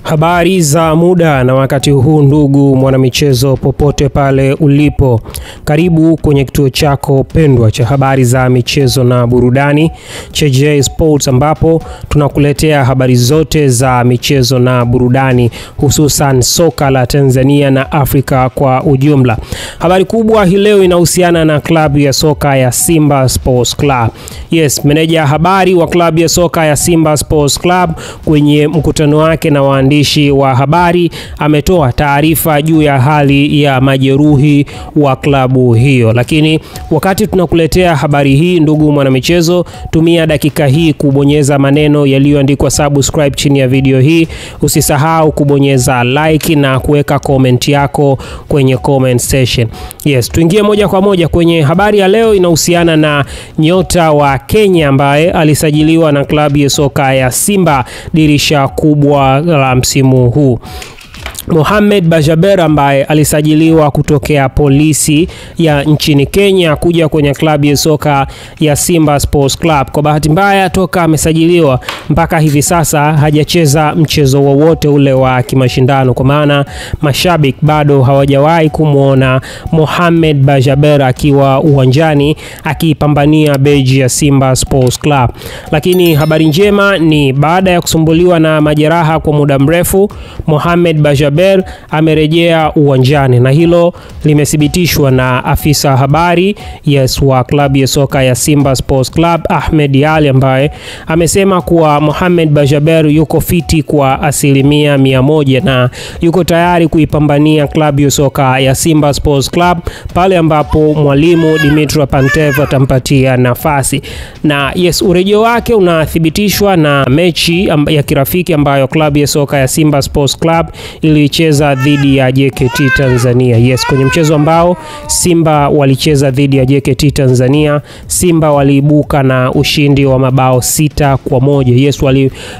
Habari za muda na wakati huu ndugu mwanamichezo popote pale ulipo. Karibu kwenye kituo chako pendwa cha habari za michezo na burudani cha J Sports, ambapo tunakuletea habari zote za michezo na burudani, hususan soka la Tanzania na Afrika kwa ujumla. Habari kubwa hii leo inahusiana na klabu ya soka ya Simba Sports Club. Yes, meneja habari wa klabu ya soka ya Simba Sports Club kwenye mkutano wake na waandishi wa habari ametoa taarifa juu ya hali ya majeruhi wa klabu hiyo. Lakini wakati tunakuletea habari hii ndugu mwanamichezo, tumia dakika hii kubonyeza maneno yaliyoandikwa subscribe chini ya video hii. Usisahau kubonyeza like na kuweka comment yako kwenye comment section. Yes, tuingie moja kwa moja kwenye habari ya leo. Inahusiana na nyota wa Kenya ambaye alisajiliwa na klabu ya soka ya Simba dirisha kubwa la msimu huu. Mohamed Bajaber ambaye alisajiliwa kutokea Polisi ya nchini Kenya kuja kwenye klabu ya soka ya Simba Sports Club. Kwa bahati mbaya, toka amesajiliwa mpaka hivi sasa hajacheza mchezo wowote ule wa kimashindano, kwa maana mashabiki bado hawajawahi kumuona Mohamed Bajaber akiwa uwanjani akipambania beji ya Simba Sports Club. Lakini habari njema ni baada ya kusumbuliwa na majeraha kwa muda mrefu, Mohamed Bajaber amerejea uwanjani, na hilo limethibitishwa na afisa habari wa klabu ya soka ya Simba Sports Club Ahmed Ali, ambaye amesema kuwa Mohamed Bajaber yuko fiti kwa 100% na yuko tayari kuipambania klabu ya soka ya Simba Sports Club pale ambapo mwalimu Dimitri Pantev atampatia nafasi. Na yes, urejeo wake unathibitishwa na mechi ya kirafiki ambayo klabu ya soka ya Simba Sports Club ilicheza dhidi ya JKT Tanzania. Yes, kwenye mchezo ambao Simba walicheza dhidi ya JKT Tanzania, Simba waliibuka na ushindi wa mabao 6-1. Yes,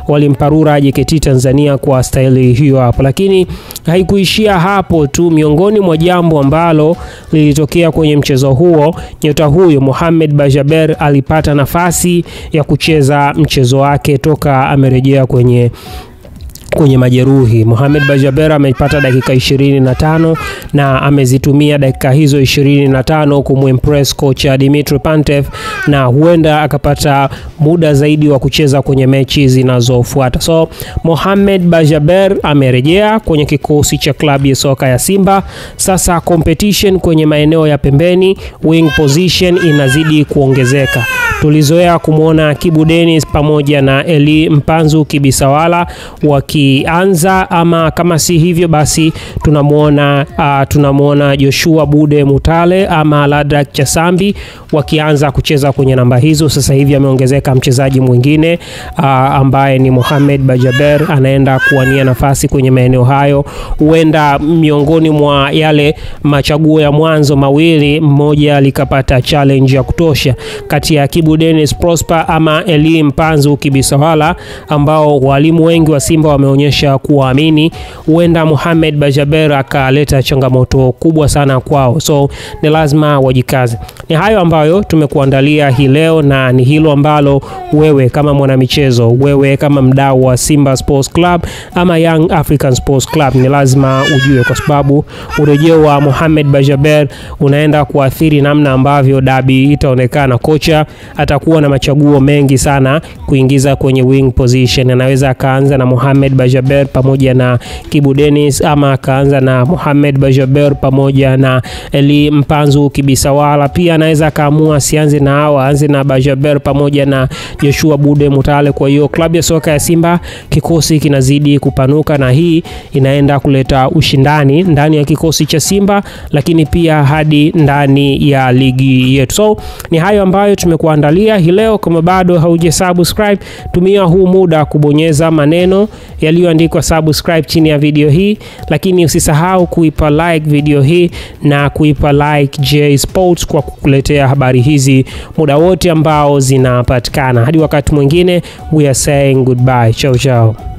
walimparura JKT Tanzania kwa staili hiyo hapo. Lakini haikuishia hapo tu. Miongoni mwa jambo ambalo lilitokea kwenye mchezo huo, nyota huyo Mohamed Bajaber alipata nafasi ya kucheza mchezo wake toka amerejea kwenye majeruhi. Mohamed Bajaber amepata dakika 25 na amezitumia dakika hizo 25 kumimpress kocha Dimitri Pantev, na huenda akapata muda zaidi wa kucheza kwenye mechi zinazofuata. So Mohamed Bajaber amerejea kwenye kikosi cha klabu ya soka ya Simba. Sasa competition kwenye maeneo ya pembeni, wing position, inazidi kuongezeka. Tulizoea kumuona Kibu Dennis pamoja na Eli Mpanzu Kibisawala wakianza, ama kama si hivyo basi tunamuona Joshua Bude Mutale ama Ladrak Chasambi wakianza kucheza kwenye namba hizo. Sasa hivi ameongezeka mchezaji mwingine ambaye ni Mohamed Bajaber, anaenda kuwania nafasi kwenye maeneo hayo. Huenda miongoni mwa yale machaguo ya mwanzo mawili, mmoja likapata challenge ya kutosha kati ya Kibu Dennis Prosper ama Eli Mpanzu Kibisawala, ambao walimu wengi wa Simba wameonyesha kuamini huenda Mohamed Bajaber akaleta changamoto kubwa sana kwao. So ni lazima wajikaze. Ni hayo ambayo tumekuandalia hii leo, na ni hilo ambalo wewe kama mwanamichezo, wewe kama mdau wa Simba Sports Club ama Young African Sports Club, ni lazima ujue, kwa sababu urejeo wa Mohamed Bajaber unaenda kuathiri namna ambavyo dabi itaonekana. Kocha atakuwa na machaguo mengi sana kuingiza kwenye wing position. Anaweza akaanza na Mohamed Bajaber pamoja na Kibu Dennis, ama akaanza na Mohamed Bajaber pamoja na Eli Mpanzu Kibisawala. Pia anaweza kaamua sianze na hawa, aanze na Bajaber pamoja na Joshua Bude Mutale. Kwa hiyo klabu ya soka ya Simba, kikosi kinazidi kupanuka, na hii inaenda kuleta ushindani ndani ya kikosi cha Simba, lakini pia hadi ndani ya ligi yetu. So ni hayo ambayo tumekuandalia hii leo. Kama bado haujasubscribe, tumia huu muda kubonyeza maneno yaliyoandikwa subscribe chini ya video hii, lakini usisahau kuipa like video hii na kuipa like J Sports kwa kukuletea habari hizi muda wote ambao zinapatikana. Hadi wakati mwingine, we are saying goodbye. Ciao ciao.